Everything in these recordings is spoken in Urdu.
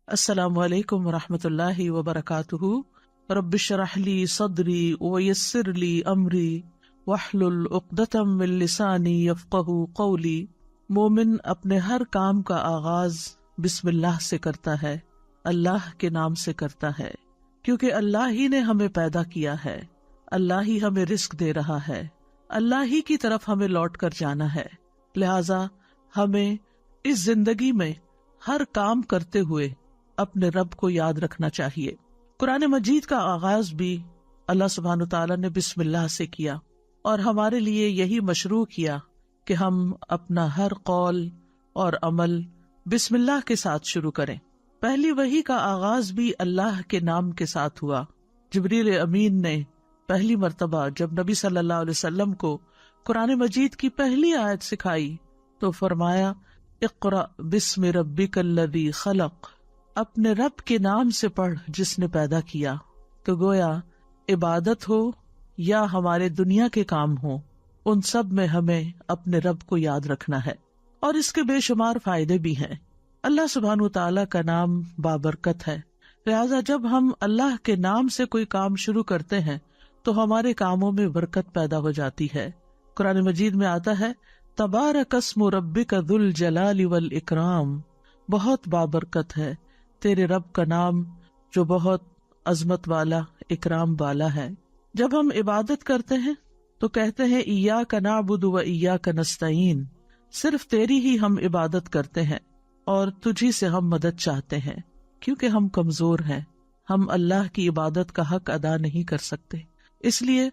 السلام علیکم ورحمۃ اللہ وبرکاتہ۔ رب اشرح لی صدری ویسر لی امری واحلل عقدۃ من لسانی یفقہوا قولی۔ مومن اپنے ہر کام کا آغاز بسم اللہ سے کرتا ہے، اللہ کے نام سے کرتا ہے، کیونکہ اللہ ہی نے ہمیں پیدا کیا ہے، اللہ ہی ہمیں رزق دے رہا ہے، اللہ ہی کی طرف ہمیں لوٹ کر جانا ہے۔ لہذا ہمیں اس زندگی میں ہر کام کرتے ہوئے اپنے رب کو یاد رکھنا چاہیے۔ قرآن مجید کا آغاز بھی اللہ سبحانہ وتعالیٰ نے بسم اللہ سے کیا، اور ہمارے لیے یہی مشروع کیا کہ ہم اپنا ہر قول اور عمل بسم اللہ کے ساتھ شروع کریں۔ پہلی وحی کا آغاز بھی اللہ کے نام کے ساتھ ہوا۔ جبریل امین نے پہلی مرتبہ جب نبی صلی اللہ علیہ وسلم کو قرآن مجید کی پہلی آیت سکھائی تو فرمایا اقرأ بسم ربک الذی خلق، اپنے رب کے نام سے پڑھ جس نے پیدا کیا۔ تو گویا عبادت ہو یا ہمارے دنیا کے کام ہو، ان سب میں ہمیں اپنے رب کو یاد رکھنا ہے، اور اس کے بے شمار فائدے بھی ہیں۔ اللہ سبحانہ وتعالیٰ کا نام بابرکت ہے، لہٰذا جب ہم اللہ کے نام سے کوئی کام شروع کرتے ہیں تو ہمارے کاموں میں برکت پیدا ہو جاتی ہے۔ قرآن مجید میں آتا ہے تبارک اسم ربک ذو الجلال والاکرام، بہت بابرکت ہے تیرے رب کا نام جو بہت عظمت والا، اکرام والا ہے۔ جب ہم عبادت کرتے ہیں تو کہتے ہیں ایاک نعبد و ایاک نستعین، صرف تیری ہی ہم عبادت کرتے ہیں اور تجھی سے ہم مدد چاہتے ہیں، کیونکہ ہم کمزور ہیں، ہم اللہ کی عبادت کا حق ادا نہیں کر سکتے۔ اس لیے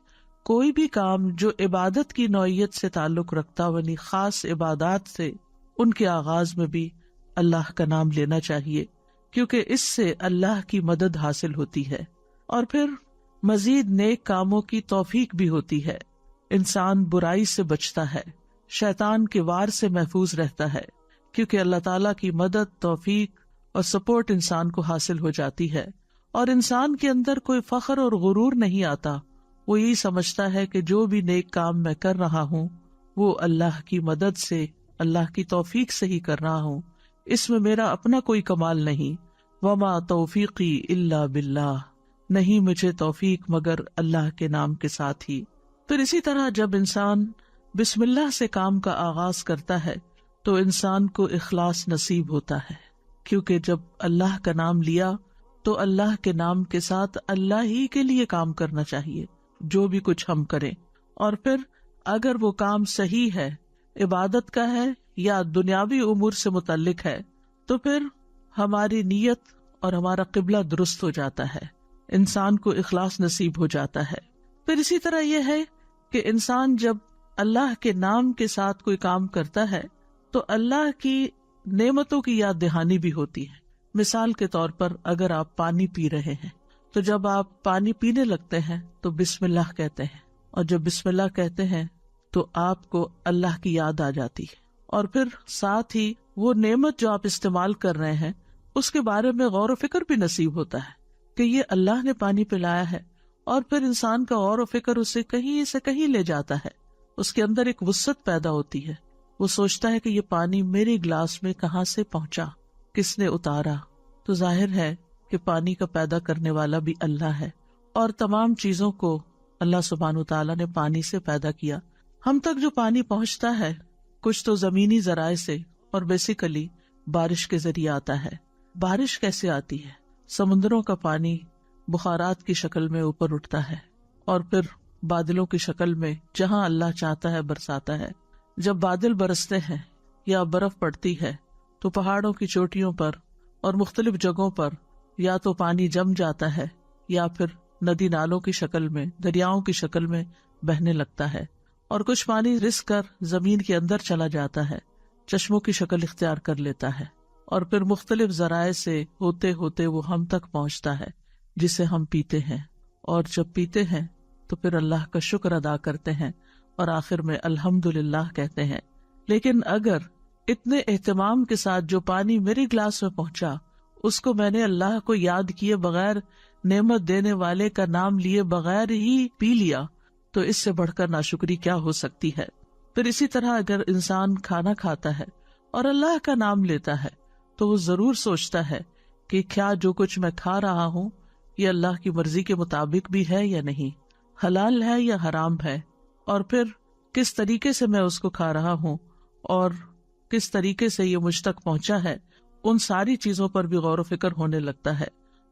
کوئی بھی کام جو عبادت کی نوعیت سے تعلق رکھتا یعنی خاص عبادات سے، ان کے آغاز میں بھی اللہ کا نام لینا چاہیے، کیونکہ اس سے اللہ کی مدد حاصل ہوتی ہے، اور پھر مزید نیک کاموں کی توفیق بھی ہوتی ہے۔ انسان برائی سے بچتا ہے، شیطان کے وار سے محفوظ رہتا ہے، کیونکہ اللہ تعالیٰ کی مدد، توفیق اور سپورٹ انسان کو حاصل ہو جاتی ہے، اور انسان کے اندر کوئی فخر اور غرور نہیں آتا۔ وہ یہی سمجھتا ہے کہ جو بھی نیک کام میں کر رہا ہوں وہ اللہ کی مدد سے، اللہ کی توفیق سے ہی کر رہا ہوں، اس میں میرا اپنا کوئی کمال نہیں۔ وما توفیقی الا باللہ، نہیں مجھے توفیق مگر اللہ کے نام کے ساتھ ہی۔ پھر اسی طرح جب انسان بسم اللہ سے کام کا آغاز کرتا ہے تو انسان کو اخلاص نصیب ہوتا ہے، کیونکہ جب اللہ کا نام لیا تو اللہ کے نام کے ساتھ اللہ ہی کے لیے کام کرنا چاہیے جو بھی کچھ ہم کریں، اور پھر اگر وہ کام صحیح ہے، عبادت کا ہے یا دنیاوی امور سے متعلق ہے، تو پھر ہماری نیت اور ہمارا قبلہ درست ہو جاتا ہے، انسان کو اخلاص نصیب ہو جاتا ہے۔ پھر اسی طرح یہ ہے کہ انسان جب اللہ کے نام کے ساتھ کوئی کام کرتا ہے تو اللہ کی نعمتوں کی یاد دہانی بھی ہوتی ہے۔ مثال کے طور پر اگر آپ پانی پی رہے ہیں تو جب آپ پانی پینے لگتے ہیں تو بسم اللہ کہتے ہیں، اور جب بسم اللہ کہتے ہیں تو آپ کو اللہ کی یاد آ جاتی ہے، اور پھر ساتھ ہی وہ نعمت جو آپ استعمال کر رہے ہیں اس کے بارے میں غور و فکر بھی نصیب ہوتا ہے کہ یہ اللہ نے پانی پلایا ہے، اور پھر انسان کا غور و فکر اسے کہیں سے کہیں لے جاتا ہے، اس کے اندر ایک وسعت پیدا ہوتی ہے، وہ سوچتا ہے کہ یہ پانی میرے گلاس میں کہاں سے پہنچا، کس نے اتارا۔ تو ظاہر ہے کہ پانی کا پیدا کرنے والا بھی اللہ ہے، اور تمام چیزوں کو اللہ سبحانہ وتعالیٰ نے پانی سے پیدا کیا۔ ہم تک جو پانی پہنچتا ہے کچھ تو زمینی ذرائع سے اور بیسیکلی بارش کے ذریعے آتا ہے۔ بارش کیسے آتی ہے؟ سمندروں کا پانی بخارات کی شکل میں اوپر اٹھتا ہے اور پھر بادلوں کی شکل میں جہاں اللہ چاہتا ہے برساتا ہے۔ جب بادل برستے ہیں یا برف پڑتی ہے تو پہاڑوں کی چوٹیوں پر اور مختلف جگہوں پر یا تو پانی جم جاتا ہے یا پھر ندی نالوں کی شکل میں، دریاؤں کی شکل میں بہنے لگتا ہے، اور کچھ پانی رس کر زمین کے اندر چلا جاتا ہے، چشموں کی شکل اختیار کر لیتا ہے، اور پھر مختلف ذرائع سے ہوتے ہوتے وہ ہم تک پہنچتا ہے جسے ہم پیتے ہیں، اور جب پیتے ہیں تو پھر اللہ کا شکر ادا کرتے ہیں اور آخر میں الحمدللہ کہتے ہیں۔ لیکن اگر اتنے اہتمام کے ساتھ جو پانی میرے گلاس میں پہنچا اس کو میں نے اللہ کو یاد کیے بغیر، نعمت دینے والے کا نام لیے بغیر ہی پی لیا، تو اس سے بڑھ کر ناشکری کیا ہو سکتی ہے۔ پھر اسی طرح اگر انسان کھانا کھاتا ہے اور اللہ کا نام لیتا ہے تو وہ ضرور سوچتا ہے کہ کیا جو کچھ میں کھا رہا ہوں یہ اللہ کی مرضی کے مطابق بھی ہے یا نہیں، حلال ہے یا حرام ہے، اور پھر کس طریقے سے میں اس کو کھا رہا ہوں اور کس طریقے سے یہ مجھ تک پہنچا ہے، ان ساری چیزوں پر بھی غور و فکر ہونے لگتا ہے۔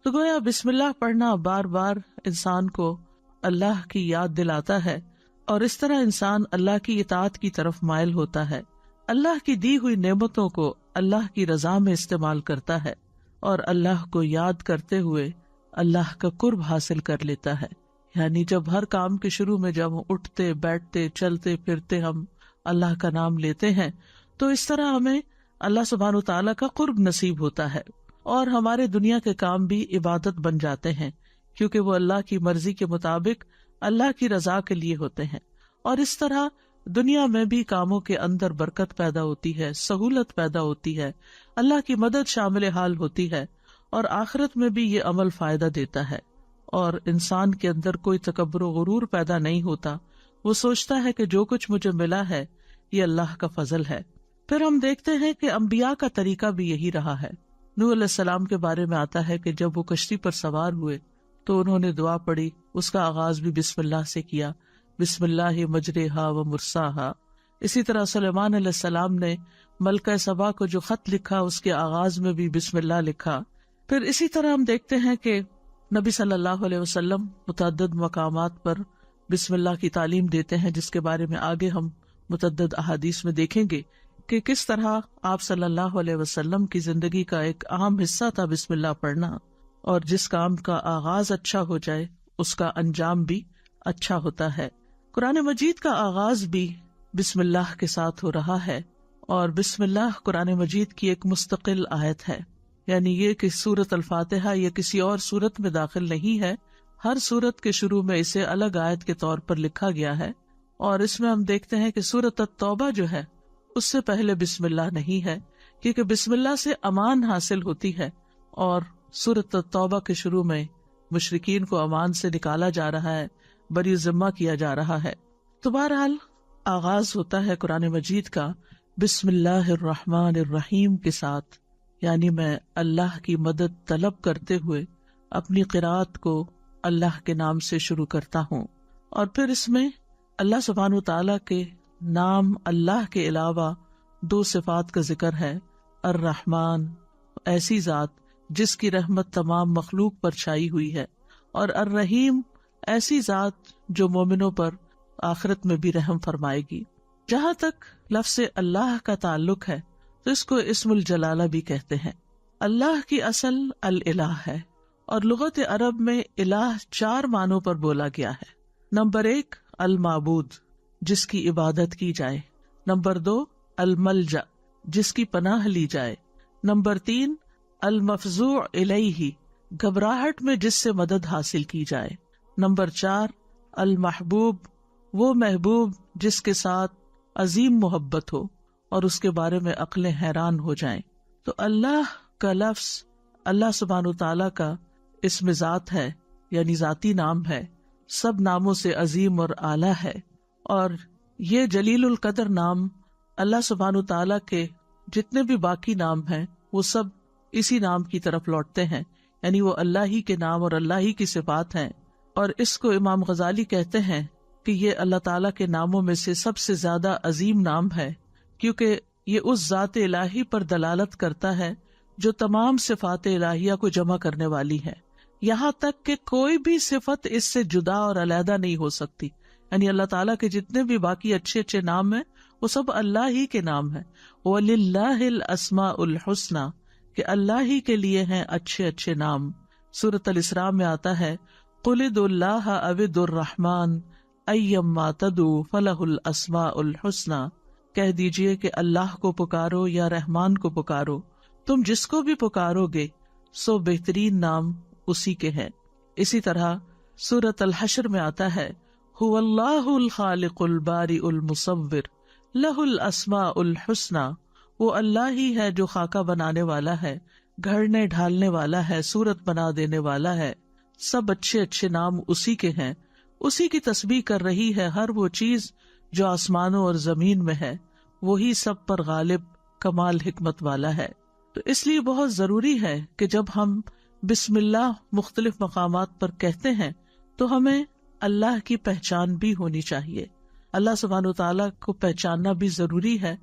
تو گویا بسم اللہ پڑھنا بار بار انسان کو اللہ کی یاد دلاتا ہے، اور اس طرح انسان اللہ کی اطاعت کی طرف مائل ہوتا ہے، اللہ کی دی ہوئی نعمتوں کو اللہ کی رضا میں استعمال کرتا ہے، اور اللہ کو یاد کرتے ہوئے اللہ کا قرب حاصل کر لیتا ہے۔ یعنی جب ہر کام کے شروع میں جب ہم اٹھتے بیٹھتے چلتے پھرتے ہم اللہ کا نام لیتے ہیں تو اس طرح ہمیں اللہ سبحانہ و تعالیٰ کا قرب نصیب ہوتا ہے، اور ہمارے دنیا کے کام بھی عبادت بن جاتے ہیں، کیونکہ وہ اللہ کی مرضی کے مطابق اللہ کی رضا کے لیے ہوتے ہیں، اور اس طرح دنیا میں بھی کاموں کے اندر برکت پیدا ہوتی ہے، سہولت پیدا ہوتی ہے، اللہ کی مدد شامل حال ہوتی ہے، اور آخرت میں بھی یہ عمل فائدہ دیتا ہے، اور انسان کے اندر کوئی تکبر و غرور پیدا نہیں ہوتا۔ وہ سوچتا ہے کہ جو کچھ مجھے ملا ہے یہ اللہ کا فضل ہے۔ پھر ہم دیکھتے ہیں کہ انبیاء کا طریقہ بھی یہی رہا ہے۔ نوح علیہ السلام کے بارے میں آتا ہے کہ جب وہ کشتی پر سوار ہوئے تو انہوں نے دعا پڑھی، اس کا آغاز بھی بسم اللہ سے کیا، بسم اللہ مجریہا و مرساہا۔ اسی طرح سلیمان علیہ السلام نے ملکہ سبا کو جو خط لکھا اس کے آغاز میں بھی بسم اللہ لکھا۔ پھر اسی طرح ہم دیکھتے ہیں کہ نبی صلی اللہ علیہ وسلم متعدد مقامات پر بسم اللہ کی تعلیم دیتے ہیں، جس کے بارے میں آگے ہم متعدد احادیث میں دیکھیں گے کہ کس طرح آپ صلی اللہ علیہ وسلم کی زندگی کا ایک اہم حصہ تھا بسم اللہ پڑھنا، اور جس کام کا آغاز اچھا ہو جائے اس کا انجام بھی اچھا ہوتا ہے۔ قرآن مجید کا آغاز بھی بسم اللہ کے ساتھ ہو رہا ہے، اور بسم اللہ قرآن مجید کی ایک مستقل آیت ہے، یعنی یہ کہ سورۃ الفاتحہ یہ کسی اور سورت میں داخل نہیں ہے، ہر سورت کے شروع میں اسے الگ آیت کے طور پر لکھا گیا ہے، اور اس میں ہم دیکھتے ہیں کہ سورۃ التوبہ جو ہے اس سے پہلے بسم اللہ نہیں ہے، کیونکہ بسم اللہ سے امان حاصل ہوتی ہے، اور سورۃ التوبہ کے شروع میں مشرکین کو امان سے نکالا جا رہا ہے، بری ذمہ کیا جا رہا ہے۔ تو بہرحال آغاز ہوتا ہے قرآن مجید کا بسم اللہ الرحمن الرحیم کے ساتھ، یعنی میں اللہ کی مدد طلب کرتے ہوئے اپنی قرات کو اللہ کے نام سے شروع کرتا ہوں، اور پھر اس میں اللہ سبحانہ و تعالیٰ کے نام اللہ کے علاوہ دو صفات کا ذکر ہے۔ الرحمن، ایسی ذات جس کی رحمت تمام مخلوق پر چھائی ہوئی ہے، اور الرحیم، ایسی ذات جو مومنوں پر آخرت میں بھی رحم فرمائے گی۔ جہاں تک لفظ اللہ کا تعلق ہے تو اس کو اسم الجلالہ بھی کہتے ہیں۔ اللہ کی اصل الالہ ہے، اور لغت عرب میں الہ 4 معنوں پر بولا گیا ہے۔ نمبر 1 المعبود، جس کی عبادت کی جائے۔ نمبر 2 الملجأ، جس کی پناہ لی جائے۔ نمبر 3 المفزوع الیہ، گھبراہٹ میں جس سے مدد حاصل کی جائے۔ نمبر 4 المحبوب، وہ محبوب جس کے ساتھ عظیم محبت ہو اور اس کے بارے میں عقلیں حیران ہو جائیں۔ تو اللہ کا لفظ اللہ سبحانہ وتعالیٰ کا اسم ذات ہے، یعنی ذاتی نام ہے، سب ناموں سے عظیم اور اعلیٰ ہے، اور یہ جلیل القدر نام اللہ سبحانہ وتعالیٰ کے جتنے بھی باقی نام ہیں وہ سب اسی نام کی طرف لوٹتے ہیں، یعنی وہ اللہ ہی کے نام اور اللہ ہی کی صفات ہیں۔ اور اس کو امام غزالی کہتے ہیں کہ یہ اللہ تعالیٰ کے ناموں میں سے سب سے زیادہ عظیم نام ہے، کیونکہ یہ اس ذات الہی پر دلالت کرتا ہے جو تمام صفات الہیہ کو جمع کرنے والی ہے، یہاں تک کہ کوئی بھی صفت اس سے جدا اور علیحدہ نہیں ہو سکتی۔ یعنی اللہ تعالیٰ کے جتنے بھی باقی اچھے اچھے نام ہیں وہ سب اللہ ہی کے نام ہیں۔ وَلِلَّهِ الْأَسْمَاءُ الْحُسْنَى، کہ اللہ ہی کے لیے ہیں اچھے اچھے نام۔ سورۃ الاسراء میں آتا ہے قُلِ ادْعُوا اللَّهَ أَوِ ادْعُوا الرَّحْمَٰنَ أَيَّمَّا تَدْعُوا فَلَهُ الْأَسْمَاءُ الْحُسْنَى، کہہ دیجئے کہ اللہ کو پکارو یا رحمان کو پکارو، تم جس کو بھی پکارو گے سو بہترین نام اسی کے ہیں۔ اسی طرح سورۃ الحشر میں آتا ہے هُوَ اللَّهُ الْخَالِقُ الْبَارِئُ الْمُصَوِّرُ لَهُ الْأَسْمَاءُ الْحُسْنَى، وہ اللہ ہی ہے جو خاکہ بنانے والا ہے، گھڑنے ڈھالنے والا ہے، صورت بنا دینے والا ہے، سب اچھے اچھے نام اسی کے ہیں۔ اسی کی تسبیح کر رہی ہے ہر وہ چیز جو آسمانوں اور زمین میں ہے، وہی سب پر غالب، کمال حکمت والا ہے۔ تو اس لیے بہت ضروری ہے کہ جب ہم بسم اللہ مختلف مقامات پر کہتے ہیں تو ہمیں اللہ کی پہچان بھی ہونی چاہیے. اللہ سبحانہ وتعالیٰ کو پہچاننا بھی ضروری ہے،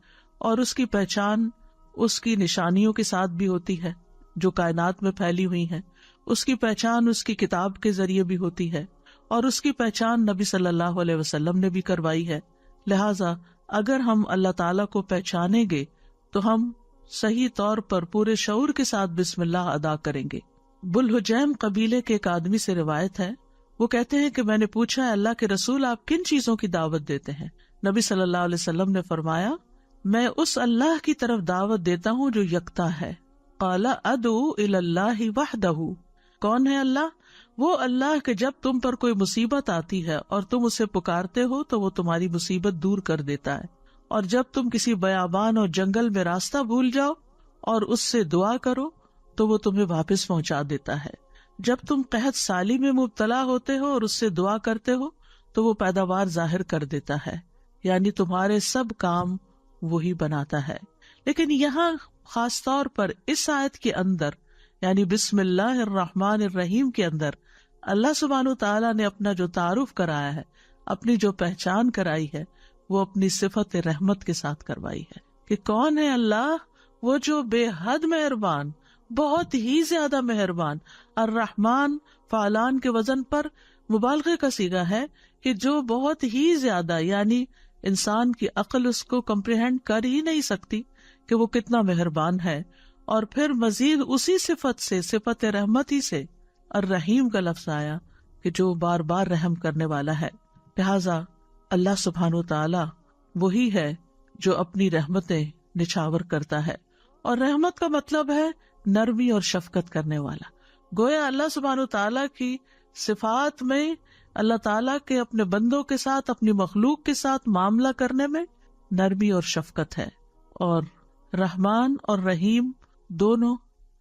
اور اس کی پہچان اس کی نشانیوں کے ساتھ بھی ہوتی ہے جو کائنات میں پھیلی ہوئی ہیں. اس کی پہچان اس کی کتاب کے ذریعے بھی ہوتی ہے، اور اس کی پہچان نبی صلی اللہ علیہ وسلم نے بھی کروائی ہے. لہٰذا اگر ہم اللہ تعالیٰ کو پہچانیں گے تو ہم صحیح طور پر پورے شعور کے ساتھ بسم اللہ ادا کریں گے. بلحجیم قبیلے کے ایک آدمی سے روایت ہے، وہ کہتے ہیں کہ میں نے پوچھا، اللہ کے رسول آپ کن چیزوں کی دعوت دیتے ہیں؟ نبی صلی اللہ علیہ وسلم نے فرمایا، میں اس اللہ کی طرف دعوت دیتا ہوں جو یکتا ہے. قال ادعو الی اللہ وحدہ. کون ہے اللہ؟ وہ اللہ کہ جب تم پر کوئی مصیبت آتی ہے اور تم اسے پکارتے ہو تو وہ تمہاری مصیبت دور کر دیتا ہے، اور جب تم کسی بیابان اور جنگل میں راستہ بھول جاؤ اور اس سے دعا کرو تو وہ تمہیں واپس پہنچا دیتا ہے. جب تم قحط سالی میں مبتلا ہوتے ہو اور اس سے دعا کرتے ہو تو وہ پیداوار ظاہر کر دیتا ہے، یعنی تمہارے سب کام وہی بناتا ہے. لیکن یہاں خاص طور پر اس آیت کے اندر، یعنی بسم اللہ الرحمن الرحیم کے اندر، اللہ سبحانہ تعالیٰ نے اپنا جو تعارف کرایا ہے، اپنی جو پہچان کرائی ہے، وہ اپنی صفت رحمت کے ساتھ کروائی ہے کہ کون ہے اللہ؟ وہ جو بے حد مہربان، بہت ہی زیادہ مہربان. الرحمن فعلان کے وزن پر مبالغے کا صیغہ ہے کہ جو بہت ہی زیادہ، یعنی انسان کی عقل اس کو کمپریہینڈ کر ہی نہیں سکتی کہ وہ کتنا مہربان ہے. اور پھر مزید اسی صفت سے، صفت رحمت ہی سے الرحیم کا لفظ آیا کہ جو بار بار رحم کرنے والا ہے. لہذا اللہ سبحانہ تعالی وہی ہے جو اپنی رحمتیں نچھاور کرتا ہے، اور رحمت کا مطلب ہے نرمی اور شفقت کرنے والا. گویا اللہ سبحانہ تعالیٰ کی صفات میں اللہ تعالیٰ کے اپنے بندوں کے ساتھ، اپنی مخلوق کے ساتھ معاملہ کرنے میں نرمی اور شفقت ہے. اور رحمان اور رحیم دونوں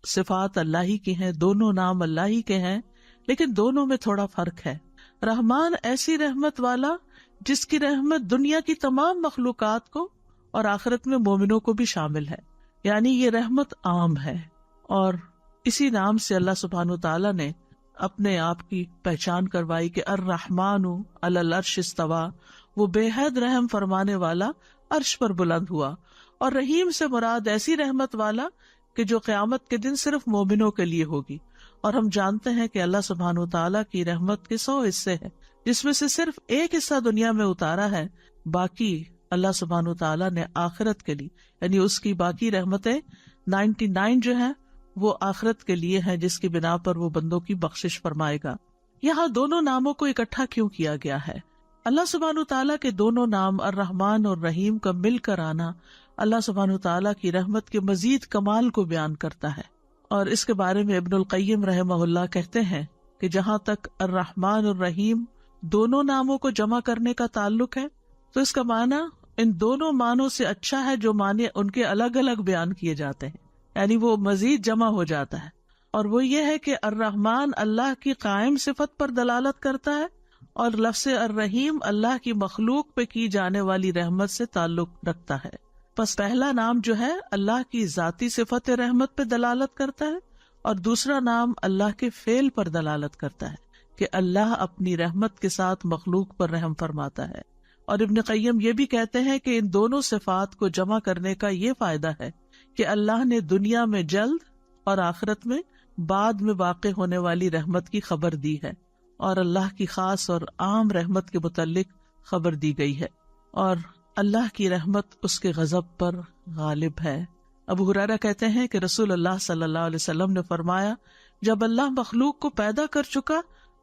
صفات اللہ ہی کی ہیں، دونوں نام اللہ ہی کے ہیں، لیکن دونوں میں تھوڑا فرق ہے. رحمان ایسی رحمت والا جس کی رحمت دنیا کی تمام مخلوقات کو اور آخرت میں مومنوں کو بھی شامل ہے، یعنی یہ رحمت عام ہے. اور اسی نام سے اللہ سبحانہ تعالیٰ نے اپنے آپ کی پہچان کروائی کہ الرحمن علی العرش استویٰ، وہ بے حد رحم فرمانے والا عرش پر بلند ہوا. اور رحیم سے مراد ایسی رحمت والا کہ جو قیامت کے دن صرف مومنوں کے لیے ہوگی. اور ہم جانتے ہیں کہ اللہ سبحانہ تعالیٰ کی رحمت کے 100 حصے ہیں، جس میں سے صرف ایک حصہ دنیا میں اتارا ہے، باقی اللہ سبحانہ تعالیٰ نے آخرت کے لیے، یعنی اس کی باقی رحمتیں 99 جو ہیں وہ آخرت کے لیے ہیں، جس کی بنا پر وہ بندوں کی بخشش فرمائے گا. یہاں دونوں ناموں کو اکٹھا کیوں کیا گیا ہے؟ اللہ سبحانہ تعالیٰ کے دونوں نام الرحمن اور رحیم کا مل کر آنا اللہ سبحانہ تعالیٰ کی رحمت کے مزید کمال کو بیان کرتا ہے. اور اس کے بارے میں ابن القیم رحمہ اللہ کہتے ہیں کہ جہاں تک الرحمن اور رحیم دونوں ناموں کو جمع کرنے کا تعلق ہے تو اس کا معنی ان دونوں معنوں سے اچھا ہے جو معنی ان کے الگ الگ بیان کیے جاتے ہیں، یعنی وہ مزید جمع ہو جاتا ہے. اور وہ یہ ہے کہ الرحمن اللہ کی قائم صفت پر دلالت کرتا ہے، اور لفظ الرحیم اللہ کی مخلوق پہ کی جانے والی رحمت سے تعلق رکھتا ہے. پس پہلا نام جو ہے اللہ کی ذاتی صفت رحمت پہ دلالت کرتا ہے، اور دوسرا نام اللہ کے فعل پر دلالت کرتا ہے کہ اللہ اپنی رحمت کے ساتھ مخلوق پر رحم فرماتا ہے. اور ابن قیم یہ بھی کہتے ہیں کہ ان دونوں صفات کو جمع کرنے کا یہ فائدہ ہے کہ اللہ نے دنیا میں جلد اور آخرت میں بعد میں واقع ہونے والی رحمت کی خبر دی ہے، اور اللہ کی خاص اور عام رحمت کے متعلق خبر دی گئی ہے، اور اللہ کی رحمت اس کے غضب پر غالب ہے. ابو ہریرہ کہتے ہیں کہ رسول اللہ صلی اللہ علیہ وسلم نے فرمایا، جب اللہ مخلوق کو پیدا کر چکا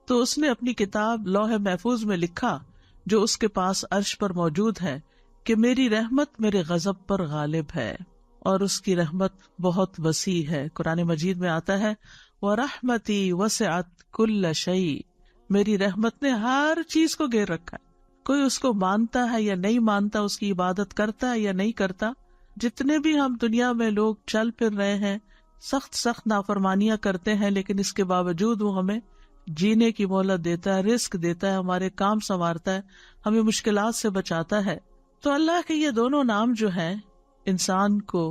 تو اس نے اپنی کتاب لوح محفوظ میں لکھا جو اس کے پاس عرش پر موجود ہے کہ میری رحمت میرے غضب پر غالب ہے، اور اس کی رحمت بہت وسیع ہے. قرآن مجید میں آتا ہے وَرَحْمَتِي وَسِعَتْ كُلَّ شَيْءٍ، میری رحمت نے ہر چیز کو گھیر رکھا ہے. کوئی اس کو مانتا ہے یا نہیں مانتا، اس کی عبادت کرتا ہے یا نہیں کرتا، جتنے بھی ہم دنیا میں لوگ چل پھر رہے ہیں، سخت سخت نافرمانیاں کرتے ہیں، لیکن اس کے باوجود وہ ہمیں جینے کی مہلت دیتا ہے، رزق دیتا ہے، ہمارے کام سنوارتا ہے، ہمیں مشکلات سے بچاتا ہے. تو اللہ کے یہ دونوں نام جو ہیں انسان کو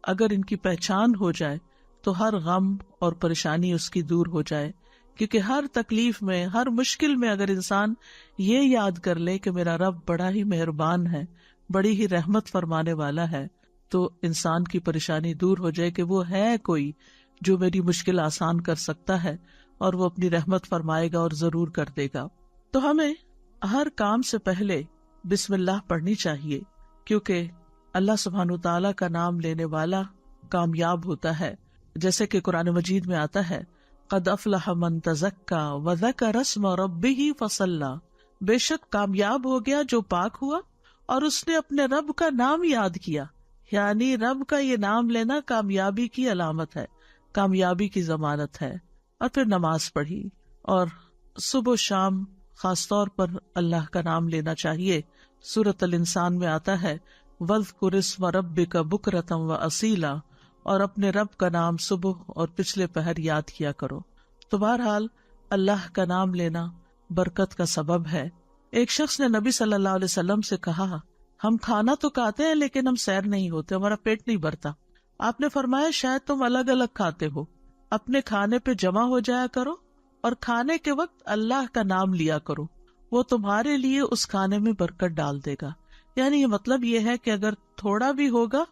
اگر ان کی پہچان ہو جائے تو ہر غم اور پریشانی اس کی دور ہو جائے، کیونکہ ہر تکلیف میں، ہر مشکل میں اگر انسان یہ یاد کر لے کہ میرا رب بڑا ہی مہربان ہے، بڑی ہی رحمت فرمانے والا ہے، تو انسان کی پریشانی دور ہو جائے کہ وہ ہے کوئی جو میری مشکل آسان کر سکتا ہے، اور وہ اپنی رحمت فرمائے گا اور ضرور کر دے گا۔ تو ہمیں ہر کام سے پہلے بسم اللہ پڑھنی چاہیے، کیونکہ اللہ سبحانہ وتعالیٰ کا نام لینے والا کامیاب ہوتا ہے، جیسے کہ قرآن مجید میں آتا ہے قد افلح من تزکا وذکر اسم ربہ فصلی، بے شک کامیاب ہو گیا جو پاک ہوا اور اس نے اپنے رب کا نام یاد کیا۔ یعنی رب کا یہ نام لینا کامیابی کی علامت ہے، کامیابی کی ضمانت ہے۔ اور پھر نماز پڑھی، اور صبح و شام خاص طور پر اللہ کا نام لینا چاہیے۔ سورۃ الانسان میں آتا ہے وَاذْكُرِ اسْمَ رَبِّكَ بُكْرَةً وَأَصِيلًا، اور اپنے رب کا نام صبح اور پچھلے پہر یاد کیا کرو۔ تو بہرحال اللہ کا نام لینا برکت کا سبب ہے۔ ایک شخص نے نبی صلی اللہ علیہ وسلم سے کہا، ہم کھانا تو کھاتے ہیں لیکن ہم سیر نہیں ہوتے، ہمارا پیٹ نہیں بھرتا۔ آپ نے فرمایا شاید تم الگ الگ کھاتے ہو، اپنے کھانے پہ جمع ہو جایا کرو اور کھانے کے وقت اللہ کا نام لیا کرو، وہ تمہارے لیے اس کھانے میں برکت ڈال دے گا۔ یعنی یہ مطلب یہ ہے کہ اگر تھوڑا بھی ہوگا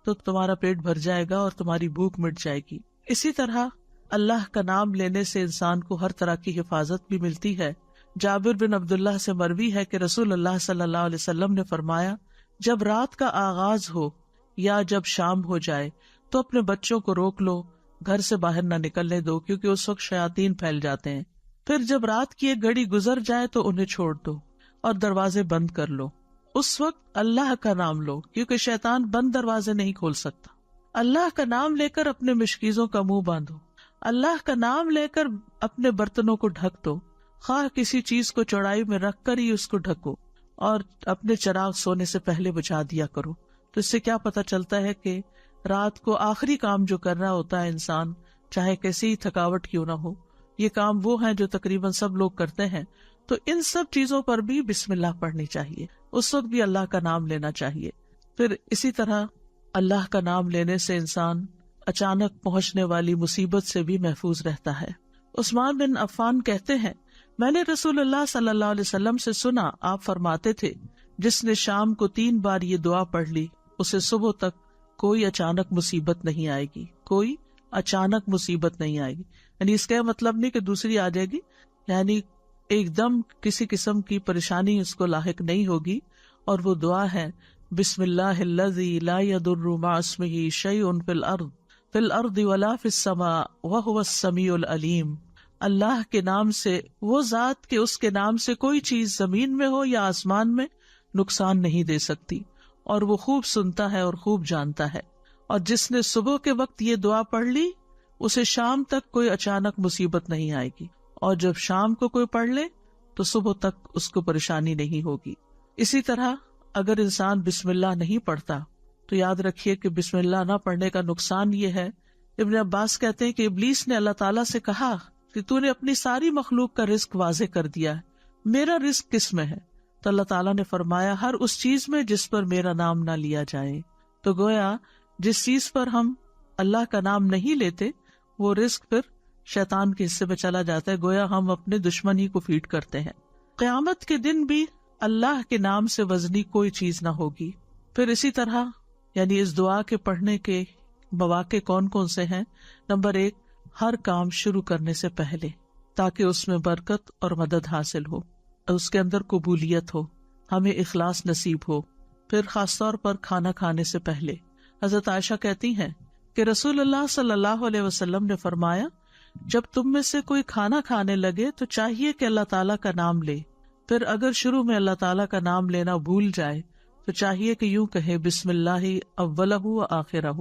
تو تمہارا پیٹ بھر جائے گا اور تمہاری بھوک مٹ جائے گی۔ اسی طرح اللہ کا نام لینے سے انسان کو ہر طرح کی حفاظت بھی ملتی ہے۔ جابر بن عبداللہ سے مروی ہے کہ رسول اللہ صلی اللہ علیہ وسلم نے فرمایا، جب رات کا آغاز ہو یا جب شام ہو جائے تو اپنے بچوں کو روک لو، گھر سے باہر نہ نکلنے دو، کیونکہ اس وقت شیاطین پھیل جاتے ہیں۔ پھر جب رات کی ایک گھڑی گزر جائے تو انہیں چھوڑ دو اور دروازے بند کر لو۔ اس وقت اللہ کا نام لو، کیونکہ شیطان بند دروازے نہیں کھول سکتا۔ اللہ کا نام لے کر اپنے مشکیزوں کا منہ باندھو، اللہ کا نام لے کر اپنے برتنوں کو ڈھک دو، خواہ کسی چیز کو چوڑائی میں رکھ کر ہی اس کو ڈھکو، اور اپنے چراغ سونے سے پہلے بجھا دیا کرو۔ تو اس سے کیا پتہ چلتا ہے کہ رات کو آخری کام جو کر رہا ہوتا ہے انسان، چاہے کیسی تھکاوٹ کیوں نہ ہو، یہ کام وہ ہیں جو تقریباً سب لوگ کرتے ہیں، تو ان سب چیزوں پر بھی بسم اللہ پڑھنی چاہیے، اس وقت بھی اللہ کا نام لینا چاہیے۔ پھر اسی طرح اللہ کا نام لینے سے انسان اچانک پہنچنے والی مصیبت سے بھی محفوظ رہتا ہے۔ عثمان بن عفان کہتے ہیں، میں نے رسول اللہ صلی اللہ علیہ وسلم سے سنا، آپ فرماتے تھے، جس نے شام کو 3 بار یہ دعا پڑھ لی اسے صبح تک کوئی اچانک مصیبت نہیں آئے گی، کوئی اچانک مصیبت نہیں آئے گی۔ یعنی اس کا مطلب نہیں کہ دوسری آ جائے گی، یعنی ایک دم کسی قسم کی پریشانی اس کو لاحق نہیں ہوگی۔ اور وہ دعا ہے بسم اللہ الذی لا یضر مع اسمہ شیء فی الارض ولا فی السماء وہو السمیع العلیم۔ اللہ کے نام سے، وہ ذات کہ اس کے نام سے کوئی چیز زمین میں ہو یا آسمان میں نقصان نہیں دے سکتی، اور وہ خوب سنتا ہے اور خوب جانتا ہے۔ اور جس نے صبح کے وقت یہ دعا پڑھ لی اسے شام تک کوئی اچانک مصیبت نہیں آئے گی، اور جب شام کو کوئی پڑھ لے تو صبح تک اس کو پریشانی نہیں ہوگی۔ اسی طرح اگر انسان بسم اللہ نہیں پڑھتا تو یاد رکھیے کہ بسم اللہ نہ پڑھنے کا نقصان یہ ہے، ابن عباس کہتے ہیں کہ ابلیس نے اللہ تعالیٰ سے کہا کہ تو نے اپنی ساری مخلوق کا رزق واضح کر دیا ہے، میرا رزق کس میں ہے؟ تو اللہ تعالیٰ نے فرمایا ہر اس چیز میں جس پر میرا نام نہ لیا جائے۔ تو گویا جس چیز پر ہم اللہ کا نام نہیں لیتے وہ رزق پھر شیطان کے حصے میں چلا جاتا ہے، گویا ہم اپنے دشمن ہی کو فیڈ کرتے ہیں۔ قیامت کے دن بھی اللہ کے نام سے وزنی کوئی چیز نہ ہوگی۔ پھر اسی طرح یعنی اس دعا کے پڑھنے کے مواقع کون کون سے ہیں؟ نمبر 1، ہر کام شروع کرنے سے پہلے، تاکہ اس میں برکت اور مدد حاصل ہو، اس کے اندر قبولیت ہو، ہمیں اخلاص نصیب ہو۔ پھر خاص طور پر کھانا کھانے سے پہلے حضرت عائشہ کہتی ہیں کہ رسول اللہ صلی اللہ علیہ وسلم نے فرمایا، جب تم میں سے کوئی کھانا کھانے لگے تو چاہیے کہ اللہ تعالیٰ کا نام لے، پھر اگر شروع میں اللہ تعالیٰ کا نام لینا بھول جائے تو چاہیے کہ یوں کہے بسم اللہ اولہ و آخرہ،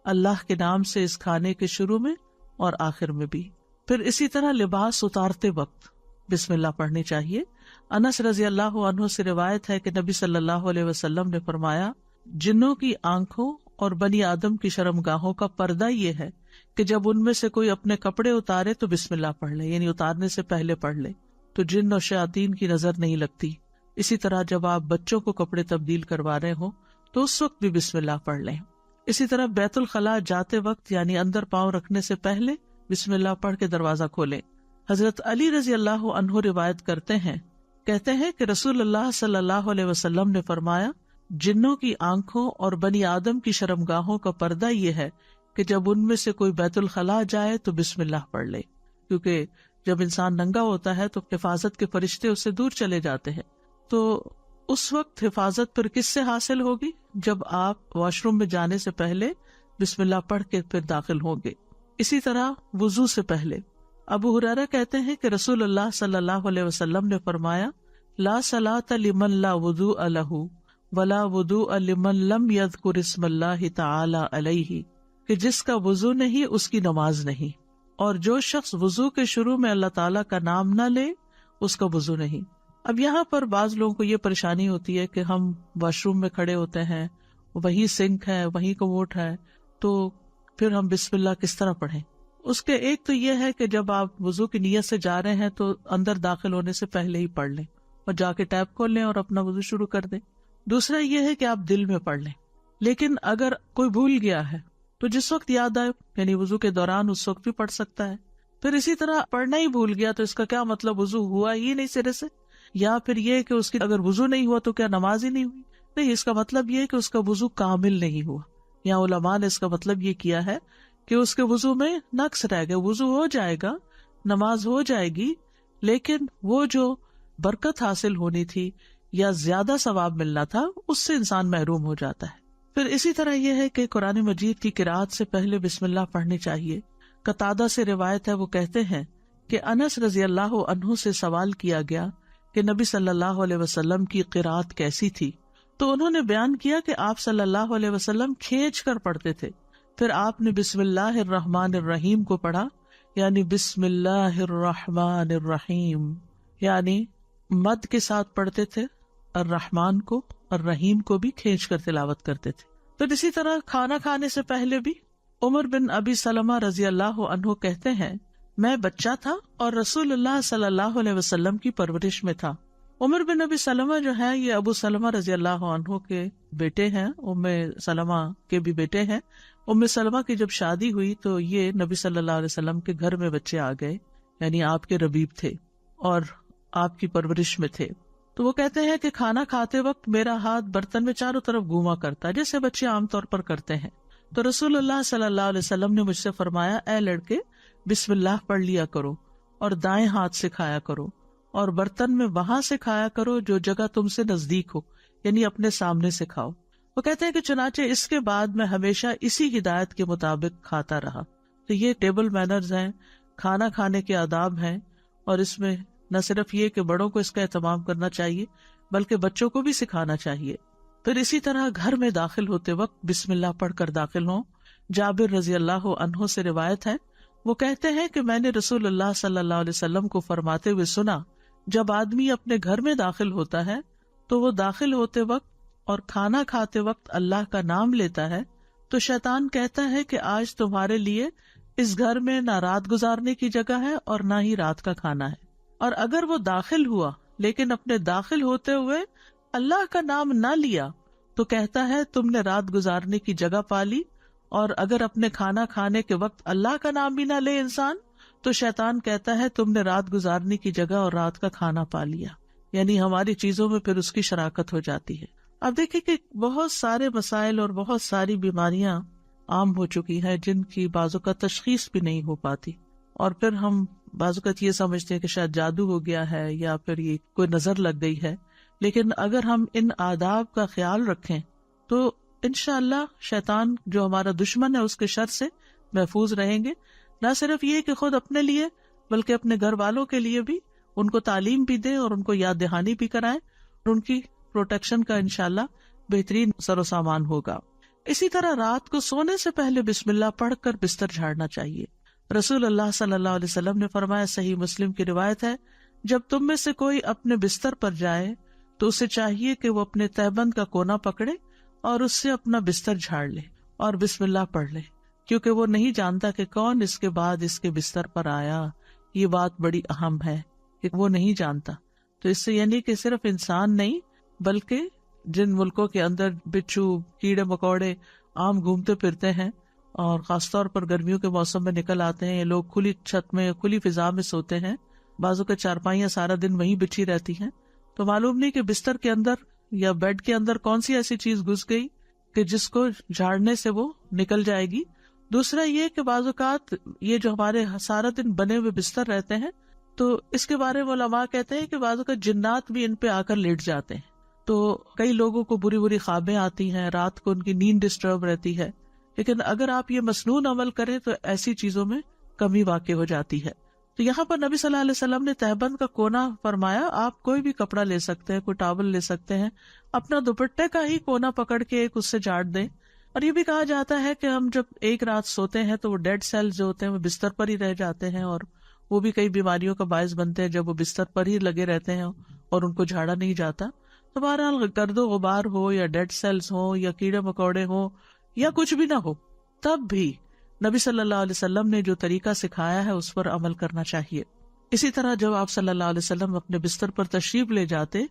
اللہ کے نام سے اس کھانے کے شروع میں اور آخر میں بھی۔ پھر اسی طرح لباس اتارتے وقت بسم اللہ پڑھنی چاہیے۔ انس رضی اللہ عنہ سے روایت ہے کہ نبی صلی اللہ علیہ وسلم نے فرمایا، جنوں کی آنکھوں اور بنی آدم کی شرمگاہوں کا پردہ یہ ہے کہ جب ان میں سے کوئی اپنے کپڑے اتارے تو بسم اللہ پڑھ لے، یعنی اتارنے سے پہلے پڑھ لے، تو جن اور شیاطین کی نظر نہیں لگتی۔ اسی طرح جب آپ بچوں کو کپڑے تبدیل کروا رہے ہوں تو اس وقت بھی بسم اللہ پڑھ لیں۔ اسی طرح بیت الخلاء جاتے وقت یعنی اندر پاؤں رکھنے سے پہلے بسم اللہ پڑھ کے دروازہ کھولیں۔ حضرت علی رضی اللہ عنہ روایت کرتے ہیں، کہتے ہیں کہ رسول اللہ صلی اللہ علیہ وسلم نے فرمایا، جنوں کی آنکھوں اور بنی آدم کی شرمگاہوں کا پردہ یہ ہے کہ جب ان میں سے کوئی بیت الخلاء جائے تو بسم اللہ پڑھ لے، کیونکہ جب انسان ننگا ہوتا ہے تو حفاظت کے فرشتے اس سے دور چلے جاتے ہیں۔ تو اس وقت حفاظت پر کس سے حاصل ہوگی؟ جب آپ واش روم میں جانے سے پہلے بسم اللہ پڑھ کے پھر داخل ہوں گے۔ اسی طرح وضو سے پہلے ابو ہریرہ کہتے ہیں کہ رسول اللہ صلی اللہ علیہ وسلم نے فرمایا، لا صلاۃ لمن لا وضوء لہ ولا وضوء لمن لم یذکر اسم اللہ تعالی علیہ، کہ جس کا وضو نہیں اس کی نماز نہیں، اور جو شخص وضو کے شروع میں اللہ تعالیٰ کا نام نہ لے اس کا وضو نہیں۔ اب یہاں پر بعض لوگوں کو یہ پریشانی ہوتی ہے کہ ہم واش روم میں کھڑے ہوتے ہیں، وہی سنک ہے، وہی کموڈ ہے، تو پھر ہم بسم اللہ کس طرح پڑھیں؟ اس کے ایک تو یہ ہے کہ جب آپ وضو کی نیت سے جا رہے ہیں تو اندر داخل ہونے سے پہلے ہی پڑھ لیں اور جا کے ٹیپ کھول لیں اور اپنا وضو شروع کر دیں۔ دوسرا یہ ہے کہ آپ دل میں پڑھ لیں، لیکن اگر کوئی بھول گیا ہے تو جس وقت یاد آئے یعنی وضو کے دوران اس وقت بھی پڑھ سکتا ہے۔ پھر اسی طرح پڑھنا ہی بھول گیا تو اس کا کیا مطلب وضو ہوا ہی نہیں سرے سے، یا پھر یہ کہ اس کی اگر وضو نہیں ہوا تو کیا نماز ہی نہیں ہوئی؟ نہیں، اس کا مطلب یہ کہ اس کا وضو کامل نہیں ہوا۔ یا علماء نے اس کا مطلب یہ کیا ہے کہ اس کے وضو میں نقص رہ گیا، وضو ہو جائے گا، نماز ہو جائے گی، لیکن وہ جو برکت حاصل ہونی تھی یا زیادہ ثواب ملنا تھا اس سے انسان محروم ہو جاتا ہے۔ پھر اسی طرح یہ ہے کہ قرآن مجید کی قرأت سے پہلے بسم اللہ پڑھنی چاہیے۔ قتادہ سے روایت ہے، وہ کہتے ہیں کہ انس رضی اللہ عنہ سے سوال کیا گیا کہ نبی صلی اللہ علیہ وسلم کی قرأت کیسی تھی، تو انہوں نے بیان کیا کہ آپ صلی اللہ علیہ وسلم کھینچ کر پڑھتے تھے۔ پھر آپ نے بسم اللہ الرحمن الرحیم کو پڑھا، یعنی بسم اللہ الرحمن الرحیم، یعنی مد کے ساتھ پڑھتے تھے، الرحمن کو اور رحیم کو بھی کھینچ کر تلاوت کرتے تھے۔ پھر اسی طرح کھانا کھانے سے پہلے بھی عمر بن ابی سلمہ رضی اللہ عنہ کہتے ہیں، میں بچہ تھا اور رسول اللہ صلی اللہ علیہ وسلم کی پرورش میں تھا۔ عمر بن ابی سلمہ جو ہے یہ ابو سلمہ رضی اللہ عنہ کے بیٹے ہیں، ام سلمہ کے بھی بیٹے ہیں۔ ام سلمہ کی جب شادی ہوئی تو یہ نبی صلی اللہ علیہ وسلم کے گھر میں بچے آ گئے، یعنی آپ کے ربیب تھے اور آپ کی پرورش میں تھے۔ تو وہ کہتے ہیں کہ کھانا کھاتے وقت میرا ہاتھ برتن میں چاروں طرف گھوما کرتا جیسے بچے عام طور پر کرتے ہیں۔ تو رسول اللہ صلی اللہ علیہ وسلم نے مجھ سے فرمایا، اے لڑکے، بسم اللہ پڑھ لیا کرو اور دائیں ہاتھ سے کھایا کرو، اور برتن میں وہاں سے کھایا کرو جو جگہ تم سے نزدیک ہو، یعنی اپنے سامنے سے کھاؤ۔ وہ کہتے ہیں کہ چنانچہ اس کے بعد میں ہمیشہ اسی ہدایت کے مطابق کھاتا رہا۔ تو یہ ٹیبل مینرز ہیں، کھانا کھانے کے آداب ہیں، اور اس میں نہ صرف یہ کہ بڑوں کو اس کا اہتمام کرنا چاہیے بلکہ بچوں کو بھی سکھانا چاہیے۔ پھر اسی طرح گھر میں داخل ہوتے وقت بسم اللہ پڑھ کر داخل ہوں۔ جابر رضی اللہ عنہ سے روایت ہے، وہ کہتے ہیں کہ میں نے رسول اللہ صلی اللہ علیہ وسلم کو فرماتے ہوئے سنا، جب آدمی اپنے گھر میں داخل ہوتا ہے تو وہ داخل ہوتے وقت اور کھانا کھاتے وقت اللہ کا نام لیتا ہے تو شیطان کہتا ہے کہ آج تمہارے لیے اس گھر میں نہ رات گزارنے کی جگہ ہے اور نہ ہی رات کا کھانا ہے۔ اور اگر وہ داخل ہوا لیکن اپنے داخل ہوتے ہوئے اللہ کا نام نہ لیا تو کہتا ہے تم نے رات گزارنے کی جگہ پالی، اور اگر اپنے کھانا کھانے کے وقت اللہ کا نام بھی نہ لے انسان تو شیطان کہتا ہے تم نے رات گزارنے کی جگہ اور رات کا کھانا پا لیا، یعنی ہماری چیزوں میں پھر اس کی شراکت ہو جاتی ہے۔ اب دیکھیں کہ بہت سارے مسائل اور بہت ساری بیماریاں عام ہو چکی ہیں جن کی بعضوں کا تشخیص بھی نہیں ہو پاتی، اور پھر ہم بعض اوقات یہ سمجھتے ہیں کہ شاید جادو ہو گیا ہے یا پھر یہ کوئی نظر لگ گئی ہے، لیکن اگر ہم ان آداب کا خیال رکھیں تو انشاءاللہ شیطان جو ہمارا دشمن ہے اس کے شر سے محفوظ رہیں گے۔ نہ صرف یہ کہ خود اپنے لیے بلکہ اپنے گھر والوں کے لیے بھی ان کو تعلیم بھی دیں اور ان کو یاد دہانی بھی کرائیں، اور ان کی پروٹیکشن کا انشاءاللہ بہترین سر و سامان ہوگا۔ اسی طرح رات کو سونے سے پہلے بسم اللہ پڑھ کر بستر جھاڑنا چاہیے۔ رسول اللہ صلی اللہ علیہ وسلم نے فرمایا، صحیح مسلم کی روایت ہے، جب تم میں سے کوئی اپنے بستر پر جائے تو اسے چاہیے کہ وہ اپنے تہبند کا کونا پکڑے اور اس سے اپنا بستر جھاڑ لے اور بسم اللہ پڑھ لے، کیونکہ وہ نہیں جانتا کہ کون اس کے بعد اس کے بستر پر آیا۔ یہ بات بڑی اہم ہے کہ وہ نہیں جانتا۔ تو اس سے یعنی کہ صرف انسان نہیں بلکہ جن ملکوں کے اندر بچھو، کیڑے مکوڑے عام گھومتے پھرتے ہیں اور خاص طور پر گرمیوں کے موسم میں نکل آتے ہیں. یہ لوگ کھلی چھت میں کھلی فضا میں سوتے ہیں, بازو کے چارپائیاں سارا دن وہیں بچھی رہتی ہیں, تو معلوم نہیں کہ بستر کے اندر یا بیڈ کے اندر کون سی ایسی چیز گھس گئی کہ جس کو جھاڑنے سے وہ نکل جائے گی. دوسرا یہ کہ بعض اوقات یہ جو ہمارے سارا دن بنے ہوئے بستر رہتے ہیں, تو اس کے بارے میں علماء کہتے ہیں کہ بعض اوقات جنات بھی ان پہ آ کر لیٹ جاتے ہیں. تو کئی لوگوں کو بری بری خوابیں آتی ہیں, رات کو ان کی نیند ڈسٹرب رہتی ہے. لیکن اگر آپ یہ مسنون عمل کریں تو ایسی چیزوں میں کمی واقع ہو جاتی ہے. تو یہاں پر نبی صلی اللہ علیہ وسلم نے تہبند کا کونا فرمایا. آپ کوئی بھی کپڑا لے سکتے ہیں, کوئی ٹاول لے سکتے ہیں, اپنا دوپٹے کا ہی کونا پکڑ کے ایک اس سے جھاڑ دیں. اور یہ بھی کہا جاتا ہے کہ ہم جب ایک رات سوتے ہیں تو وہ ڈیڈ سیلز جو ہوتے ہیں وہ بستر پر ہی رہ جاتے ہیں, اور وہ بھی کئی بیماریوں کا باعث بنتے ہیں جب وہ بستر پر ہی لگے رہتے ہیں اور ان کو جھاڑا نہیں جاتا. تو بہرحال گرد و غبار ہو یا ڈیڈ سیلز ہو یا کیڑے مکوڑے ہو یا کچھ بھی نہ ہو, تب بھی نبی صلی اللہ علیہ وسلم نے جو طریقہ سکھایا ہے اس پر عمل کرنا چاہیے. اسی طرح جب آپ صلی اللہ علیہ وسلم اپنے بستر پر تشریف لے جاتے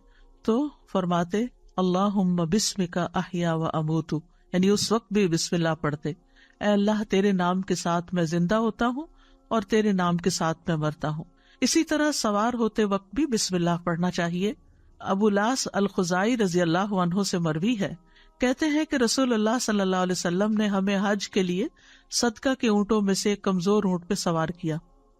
تو فرماتے اللہم بسمک احیا و اموت, یعنی اس وقت بھی بسم اللہ پڑھتے, اے اللہ تیرے نام کے ساتھ میں زندہ ہوتا ہوں اور تیرے نام کے ساتھ میں مرتا ہوں. اسی طرح سوار ہوتے وقت بھی بسم اللہ پڑھنا چاہیے. ابو لاس الخزائی رضی اللہ عنہ سے مروی ہے, کہتے ہیں کہ رسول اللہ صلی اللہ علیہ وسلم نے ہمیں حج کے لیے صدقہ کے اونٹوں میں سے ایک کمزور اونٹ پہ سوار کیا.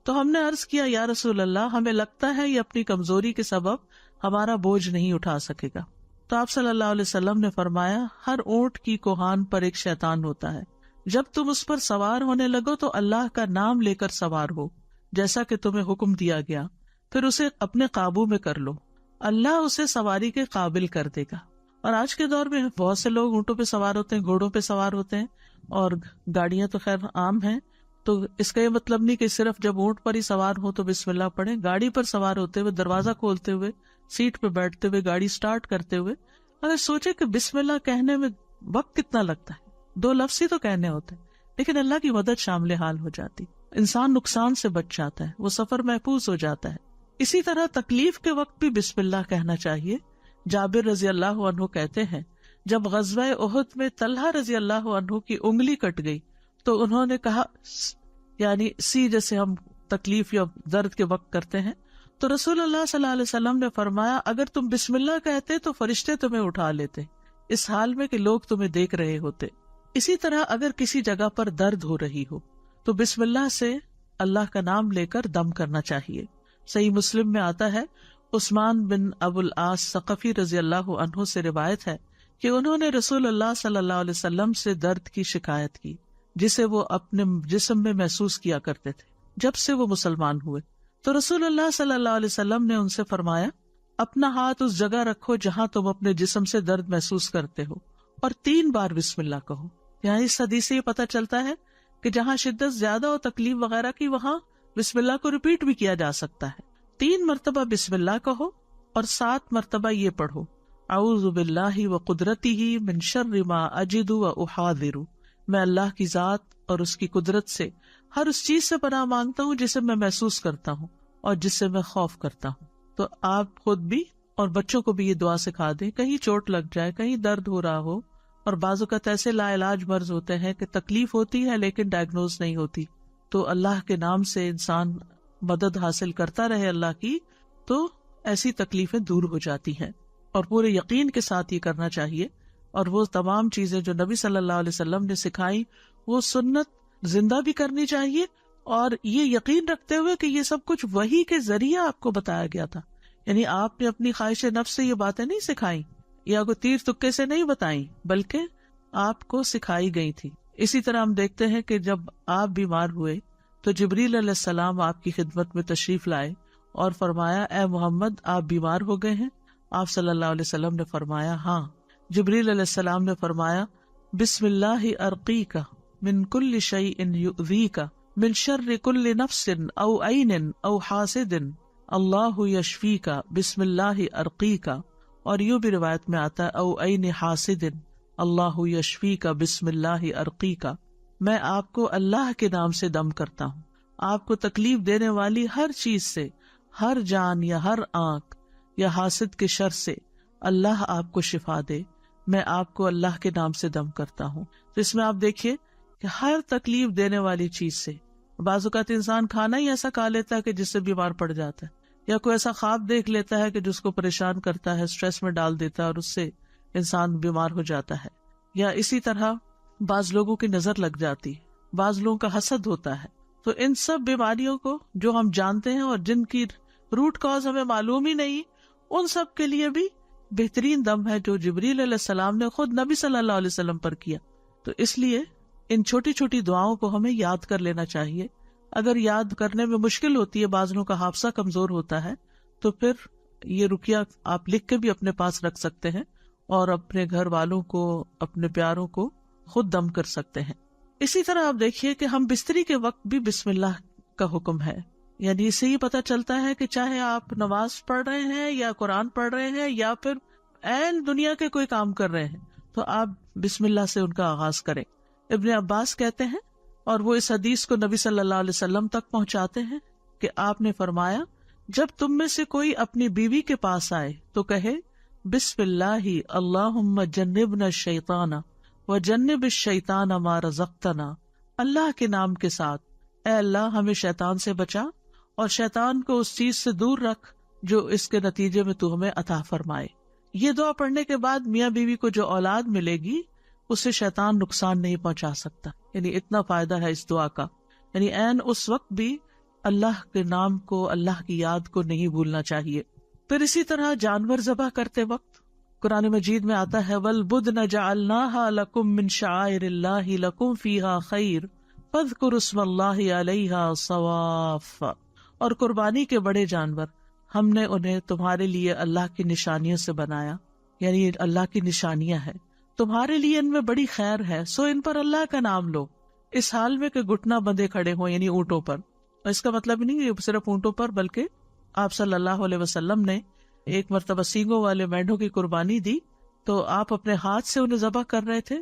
تو ہم نے عرض کیا یا رسول اللہ, ہمیں لگتا ہے یہ اپنی کمزوری کے سبب ہمارا بوجھ نہیں اٹھا سکے گا. تو آپ صلی اللہ علیہ وسلم نے فرمایا ہر اونٹ کی کوہان پر ایک شیطان ہوتا ہے, جب تم اس پر سوار ہونے لگو تو اللہ کا نام لے کر سوار ہو جیسا کہ تمہیں حکم دیا گیا, پھر اسے اپنے قابو میں کر لو, اللہ اسے سواری کے قابل کر دے گا. اور آج کے دور میں بہت سے لوگ اونٹوں پہ سوار ہوتے ہیں, گھوڑوں پہ سوار ہوتے ہیں, اور گاڑیاں تو خیر عام ہیں. تو اس کا یہ مطلب نہیں کہ صرف جب اونٹ پر ہی سوار ہو تو بسم اللہ پڑھیں. گاڑی پر سوار ہوتے ہوئے, دروازہ کھولتے ہوئے, سیٹ پہ بیٹھتے ہوئے, گاڑی سٹارٹ کرتے ہوئے اگر سوچے کہ بسم اللہ کہنے میں وقت کتنا لگتا ہے, 2 لفظ ہی تو کہنے ہوتے ہیں, لیکن اللہ کی مدد شامل حال ہو جاتی, انسان نقصان سے بچ جاتا ہے, وہ سفر محفوظ ہو جاتا ہے. اسی طرح تکلیف کے وقت بھی بسم اللہ کہنا چاہیے. جابر رضی اللہ عنہ کہتے ہیں جب غزوہ احد میں طلحہ رضی اللہ عنہ کی انگلی کٹ گئی تو انہوں نے کہا, یعنی سی جیسے ہم تکلیف یا درد کے وقت کرتے ہیں, تو رسول اللہ صلی اللہ علیہ وسلم نے فرمایا اگر تم بسم اللہ کہتے تو فرشتے تمہیں اٹھا لیتے, اس حال میں کہ لوگ تمہیں دیکھ رہے ہوتے. اسی طرح اگر کسی جگہ پر درد ہو رہی ہو تو بسم اللہ سے اللہ کا نام لے کر دم کرنا چاہیے. صحیح مسلم میں آتا ہے عثمان بن ابو العاص ثقفی رضی اللہ عنہ سے روایت ہے کہ انہوں نے رسول اللہ صلی اللہ علیہ وسلم سے درد کی شکایت کی جسے وہ اپنے جسم میں محسوس کیا کرتے تھے جب سے وہ مسلمان ہوئے. تو رسول اللہ صلی اللہ علیہ وسلم نے ان سے فرمایا اپنا ہاتھ اس جگہ رکھو جہاں تم اپنے جسم سے درد محسوس کرتے ہو اور 3 بار بسم اللہ کہو. یہاں اس حدیث سے یہ پتہ چلتا ہے کہ جہاں شدت زیادہ ہو تکلیف وغیرہ کی وہاں بسم اللہ کو ریپیٹ بھی کیا جا سکتا ہے. 3 مرتبہ بسم اللہ کہو اور 7 مرتبہ یہ پڑھو اعوذ باللہ و قدرتہ من شر ما اجد و احاذر, میں اللہ کی ذات اور اس کی قدرت سے ہر اس چیز سے پناہ مانگتا ہوں جسے میں محسوس کرتا ہوں اور جس سے میں خوف کرتا ہوں. تو آپ خود بھی اور بچوں کو بھی یہ دعا سکھا دیں, کہیں چوٹ لگ جائے, کہیں درد ہو رہا ہو, اور بعض اوقات ایسے لا علاج مرض ہوتے ہیں کہ تکلیف ہوتی ہے لیکن ڈائگنوز نہیں ہوتی, تو اللہ کے نام سے انسان مدد حاصل کرتا رہے اللہ کی, تو ایسی تکلیفیں دور ہو جاتی ہیں. اور پورے یقین کے ساتھ یہ کرنا چاہیے, اور وہ تمام چیزیں جو نبی صلی اللہ علیہ وسلم نے سکھائی وہ سنت زندہ بھی کرنی چاہیے, اور یہ یقین رکھتے ہوئے کہ یہ سب کچھ وحی کے ذریعے آپ کو بتایا گیا تھا. یعنی آپ نے اپنی خواہش نفس سے یہ باتیں نہیں سکھائیں یا کوئی تیر تکے سے نہیں بتائیں, بلکہ آپ کو سکھائی گئی تھی. اسی طرح ہم دیکھتے ہیں کہ جب آپ بیمار ہوئے تو جبریل علیہ السلام آپ کی خدمت میں تشریف لائے اور فرمایا اے محمد آپ بیمار ہو گئے ہیں؟ آپ صلی اللہ علیہ وسلم نے فرمایا ہاں. جبریل علیہ السلام نے فرمایا بسم اللہ ارقیک من کل شیء یؤذیک من شر کل نفس او عین او حاسد اللہ یشفیک بسم اللہ ارقیک. اور یوں بھی روایت میں آتا ہے او عین حاسد اللہ یشفیک بسم اللہ ارقیک, میں آپ کو اللہ کے نام سے دم کرتا ہوں, آپ کو تکلیف دینے والی ہر چیز سے, ہر جان یا ہر آنکھ یا حاسد کے شر سے اللہ آپ کو شفا دے, میں آپ کو اللہ کے نام سے دم کرتا ہوں. تو اس میں آپ دیکھیے کہ ہر تکلیف دینے والی چیز سے، بعض اوقات انسان کھانا ہی ایسا کھا لیتا ہے کہ جس سے بیمار پڑ جاتا ہے، یا کوئی ایسا خواب دیکھ لیتا ہے کہ جس کو پریشان کرتا ہے، اسٹریس میں ڈال دیتا ہے اور اس سے انسان بیمار ہو جاتا ہے. یا اسی طرح بعض لوگوں کی نظر لگ جاتی، بعض لوگوں کا حسد ہوتا ہے. تو ان سب بیماریوں کو جو ہم جانتے ہیں اور جن کی روٹ کاز ہمیں معلوم ہی نہیں، ان سب کے لیے بھی بہترین دم ہے جو جبریل علیہ السلام نے خود نبی صلی اللہ علیہ وسلم پر کیا. تو اس لیے ان چھوٹی چھوٹی دعاؤں کو ہمیں یاد کر لینا چاہیے. اگر یاد کرنے میں مشکل ہوتی ہے، بعض لوگوں کا حافظہ کمزور ہوتا ہے، تو پھر یہ رقیہ آپ لکھ کے بھی اپنے پاس رکھ سکتے ہیں اور اپنے گھر والوں کو، اپنے پیاروں کو خود دم کر سکتے ہیں. اسی طرح آپ دیکھیے کہ ہم بستری کے وقت بھی بسم اللہ کا حکم ہے. یعنی اس سے ہی پتہ چلتا ہے کہ چاہے آپ نماز پڑھ رہے ہیں یا قرآن پڑھ رہے ہیں یا پھر عین دنیا کے کوئی کام کر رہے ہیں، تو آپ بسم اللہ سے ان کا آغاز کریں. ابن عباس کہتے ہیں، اور وہ اس حدیث کو نبی صلی اللہ علیہ وسلم تک پہنچاتے ہیں کہ آپ نے فرمایا، جب تم میں سے کوئی اپنی بیوی کے پاس آئے تو کہے بسم اللہ اللہم جنبنا الشیطان وجنب الشیطان ما رزقتنا. اللہ کے نام کے ساتھ، اے اللہ ہمیں شیطان سے بچا اور شیطان کو اس چیز سے دور رکھ جو اس کے نتیجے میں تو ہمیں عطا فرمائے. یہ دعا پڑھنے کے بعد میاں بیوی کو جو اولاد ملے گی اسے شیطان نقصان نہیں پہنچا سکتا. یعنی اتنا فائدہ ہے اس دعا کا. یعنی عین اس وقت بھی اللہ کے نام کو، اللہ کی یاد کو نہیں بھولنا چاہیے. پھر اسی طرح جانور ذبح کرتے وقت قرآن مجید میں آتا ہے وَالْبُدْنَ جَعَلْنَاهَا لَكُم مِّن شَعَائِرِ اللَّهِ لَكُم فِيهَا خَيْرٌ فَاذْكُرُوا اسْمَ اللَّهِ عَلَيْهَا صَوَافَّ. اور قربانی کے بڑے جانور ہم نے انہیں تمہارے لیے اللہ کی نشانیوں سے بنایا، یعنی اللہ کی نشانیاں ہیں، تمہارے لیے ان میں بڑی خیر ہے، سو ان پر اللہ کا نام لو، اس حال میں کہ گھٹنا بندھے کھڑے ہوں، یعنی اونٹوں پر. اس کا مطلب نہیں صرف اونٹوں پر، بلکہ آپ صلی اللہ علیہ وسلم نے ایک مرتبہ سینگوں والے مینڈوں کی قربانی دی تو آپ اپنے ہاتھ سے انہیں ذبح کر رہے تھے،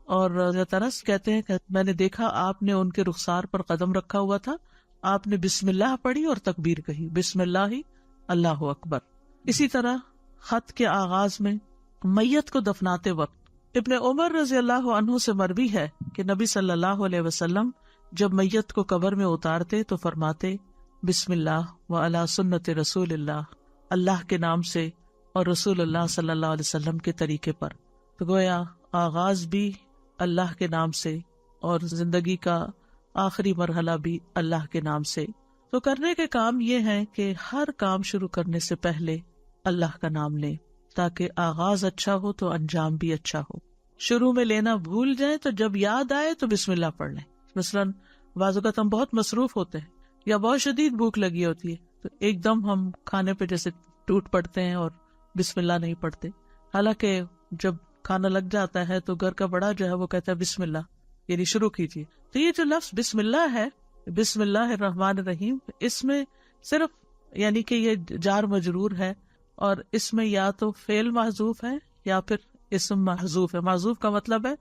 اور ترس کہتے ہیں کہ میں نے دیکھا آپ نے ان کے رخسار پر قدم رکھا ہوا تھا، آپ نے بسم اللہ پڑھی اور تکبیر کہی، بسم اللہ اللہ اکبر. اسی طرح خط کے آغاز میں میت کو دفناتے وقت ابن عمر رضی اللہ عنہ سے مروی ہے کہ نبی صلی اللہ علیہ وسلم جب میت کو قبر میں اتارتے تو فرماتے بسم اللہ وعلی سنت رسول اللہ، اللہ کے نام سے اور رسول اللہ صلی اللہ علیہ وسلم کے طریقے پر. تو گویا آغاز بھی اللہ کے نام سے اور زندگی کا آخری مرحلہ بھی اللہ کے نام سے. تو کرنے کے کام یہ ہیں کہ ہر کام شروع کرنے سے پہلے اللہ کا نام لیں تاکہ آغاز اچھا ہو تو انجام بھی اچھا ہو. شروع میں لینا بھول جائیں تو جب یاد آئے تو بسم اللہ پڑھ لیں. مثلاً بعض اوقات ہم بہت مصروف ہوتے ہیں یا بہت شدید بھوک لگی ہوتی ہے تو ایک دم ہم کھانے پہ جیسے ٹوٹ پڑتے ہیں اور بسم اللہ نہیں پڑھتے، حالانکہ جب کھانا لگ جاتا ہے تو گھر کا بڑا جو ہے وہ کہتا ہے بسم اللہ، یعنی شروع کیجیے. تو یہ جو لفظ بسم اللہ ہے، بسم اللہ الرحمن الرحیم، اس میں صرف یعنی کہ یہ جار مجرور ہے اور اس میں یا تو فعل محذوف ہے یا پھر اسم محذوف ہے. محذوف کا مطلب ہے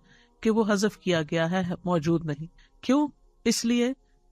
کہ وہ حذف کیا گیا ہے، موجود نہیں. کیوں؟ اس لیے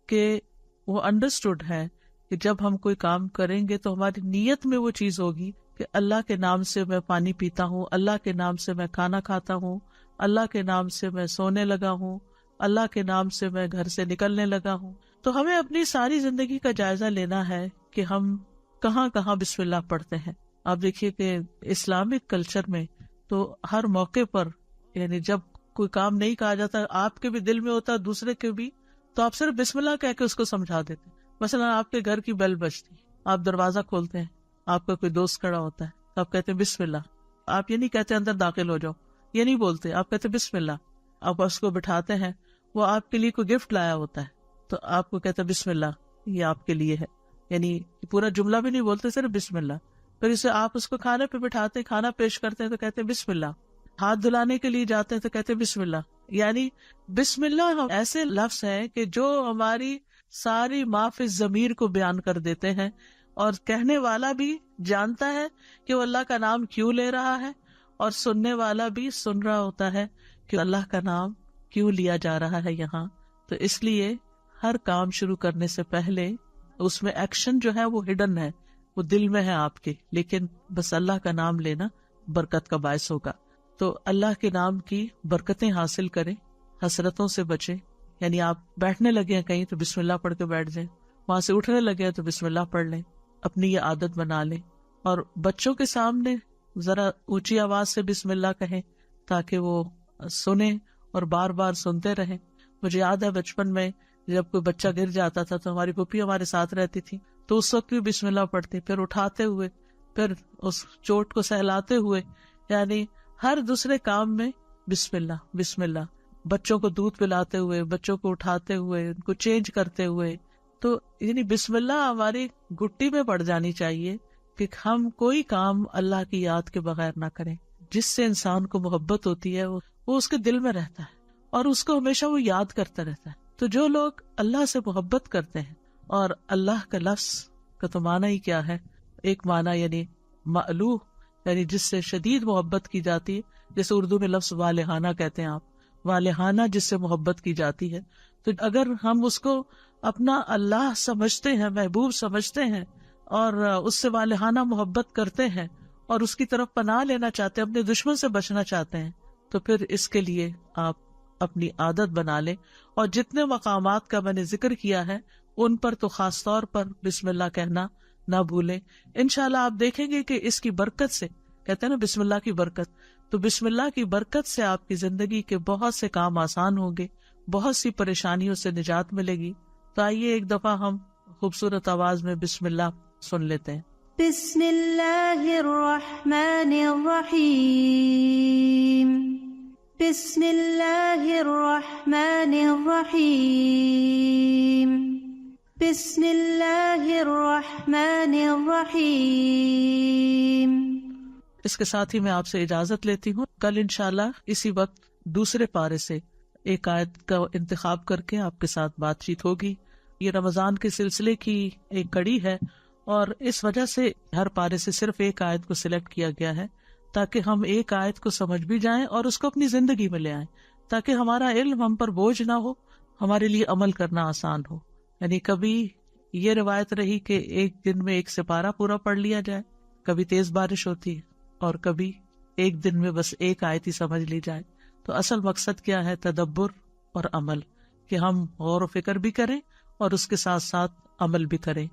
کہ وہ انڈرسٹوڈ ہے کہ جب ہم کوئی کام کریں گے تو ہماری نیت میں وہ چیز ہوگی کہ اللہ کے نام سے میں پانی پیتا ہوں، اللہ کے نام سے میں کھانا کھاتا ہوں، اللہ کے نام سے میں سونے لگا ہوں، اللہ کے نام سے میں گھر سے نکلنے لگا ہوں. تو ہمیں اپنی ساری زندگی کا جائزہ لینا ہے کہ ہم کہاں کہاں بسم اللہ پڑھتے ہیں. آپ دیکھیے کہ اسلامک کلچر میں تو ہر موقع پر، یعنی جب کوئی کام نہیں کہا جاتا، آپ کے بھی دل میں ہوتا دوسرے کے بھی، تو آپ صرف بسم اللہ کہہ کے اس کو سمجھا دیتے. مثلا آپ کے گھر کی بیل بجتی، آپ دروازہ کھولتے ہیں، آپ کا کوئی دوست کھڑا ہوتا ہے تو آپ کہتے ہیں بسم اللہ. آپ یہ نہیں کہتے اندر داخل ہو جاؤ، یہ نہیں بولتے، آپ کہتے بسم اللہ. آپ اس کو بٹھاتے ہیں، وہ آپ کے لیے کوئی گفٹ لایا ہوتا ہے تو آپ کو کہتے ہیں بسم اللہ، یہ آپ کے لیے ہے. یعنی پورا جملہ بھی نہیں بولتے، صرف بسم اللہ. پھر اسے آپ اس کو کھانے پہ بٹھاتے، کھانا پیش کرتے ہیں تو کہتے ہیں بسم اللہ. ہاتھ دھلانے کے لیے جاتے ہیں تو کہتے ہیں بسم اللہ. یعنی بسم اللہ ایسے لفظ ہیں کہ جو ہماری ساری ما فی الضمیر کو بیان کر دیتے ہیں، اور کہنے والا بھی جانتا ہے کہ وہ اللہ کا نام کیوں لے رہا ہے، اور سننے والا بھی سن رہا ہوتا ہے کہ اللہ کا نام کیوں لیا جا رہا ہے یہاں. تو اس لیے ہر کام شروع کرنے سے پہلے اس میں ایکشن جو ہے وہ ہڈن ہے، وہ دل میں ہے آپ کے، لیکن بس اللہ کا نام لینا برکت کا باعث ہوگا. تو اللہ کے نام کی برکتیں حاصل کریں، حسرتوں سے بچیں. یعنی آپ بیٹھنے لگے ہیں کہیں تو بسم اللہ پڑھ کے بیٹھ جائیں، وہاں سے اٹھنے لگے ہیں تو بسم اللہ پڑھ لیں. اپنی یہ عادت بنا لیں. اور بچوں کے سامنے ذرا اونچی آواز سے بسم اللہ کہیں تاکہ وہ سنیں اور بار بار سنتے رہیں. مجھے یاد ہے بچپن میں جب کوئی بچہ گر جاتا تھا تو ہماری پھوپھی ہمارے ساتھ رہتی تھی، تو اس وقت بھی بسم اللہ پڑھتی، پھر اٹھاتے ہوئے، پھر اس چوٹ کو سہلاتے ہوئے، یعنی ہر دوسرے کام میں بسم اللہ بسم اللہ. بچوں کو دودھ پلاتے ہوئے، بچوں کو اٹھاتے ہوئے، ان کو چینج کرتے ہوئے. تو یعنی بسم اللہ ہماری گٹی میں پڑ جانی چاہیے کہ ہم کوئی کام اللہ کی یاد کے بغیر نہ کریں. جس سے انسان کو محبت ہوتی ہے وہ اس کے دل میں رہتا ہے اور اس کو ہمیشہ وہ یاد کرتا رہتا ہے. تو جو لوگ اللہ سے محبت کرتے ہیں، اور اللہ کا لفظ کا تو معنی ہی کیا ہے، ایک معنی یعنی مألوہ، یعنی جس سے شدید محبت کی جاتی ہے. جیسے اردو میں لفظ والہانہ کہتے ہیں آپ، والہانہ جس سے محبت کی جاتی ہے. تو اگر ہم اس کو اپنا اللہ سمجھتے ہیں، محبوب سمجھتے ہیں، اور اس سے والہانہ محبت کرتے ہیں، اور اس کی طرف پناہ لینا چاہتے ہیں، اپنے دشمن سے بچنا چاہتے ہیں، تو پھر اس کے لیے آپ اپنی عادت بنا لیں. اور جتنے مقامات کا میں نے ذکر کیا ہے ان پر تو خاص طور پر بسم اللہ کہنا نہ بھولیں. انشاءاللہ آپ دیکھیں گے کہ اس کی برکت سے، کہتے ہیں نا بسم اللہ کی برکت، تو بسم اللہ کی برکت سے آپ کی زندگی کے بہت سے کام آسان ہوں گے، بہت سی پریشانیوں سے نجات ملے گی. تو آئیے ایک دفعہ ہم خوبصورت آواز میں بسم اللہ سن لیتے ہیں. بسم اللہ الرحمن الرحیم، بسم اللہ الرحمن الرحیم، بسم اللہ الرحمن الرحیم. اس کے ساتھ ہی میں آپ سے اجازت لیتی ہوں. کل انشاءاللہ اسی وقت دوسرے پارے سے ایک آیت کا انتخاب کر کے آپ کے ساتھ بات چیت ہوگی. یہ رمضان کے سلسلے کی ایک کڑی ہے، اور اس وجہ سے ہر پارے سے صرف ایک آیت کو سلیکٹ کیا گیا ہے تاکہ ہم ایک آیت کو سمجھ بھی جائیں اور اس کو اپنی زندگی میں لے آئیں، تاکہ ہمارا علم ہم پر بوجھ نہ ہو، ہمارے لیے عمل کرنا آسان ہو. یعنی کبھی یہ روایت رہی کہ ایک دن میں ایک سپارہ پورا پڑھ لیا جائے، کبھی تیز بارش ہوتی ہے، اور کبھی ایک دن میں بس ایک آیت ہی سمجھ لی جائے. تو اصل مقصد کیا ہے؟ تدبر اور عمل، کہ ہم غور و فکر بھی کریں اور اس کے ساتھ ساتھ عمل بھی کریں.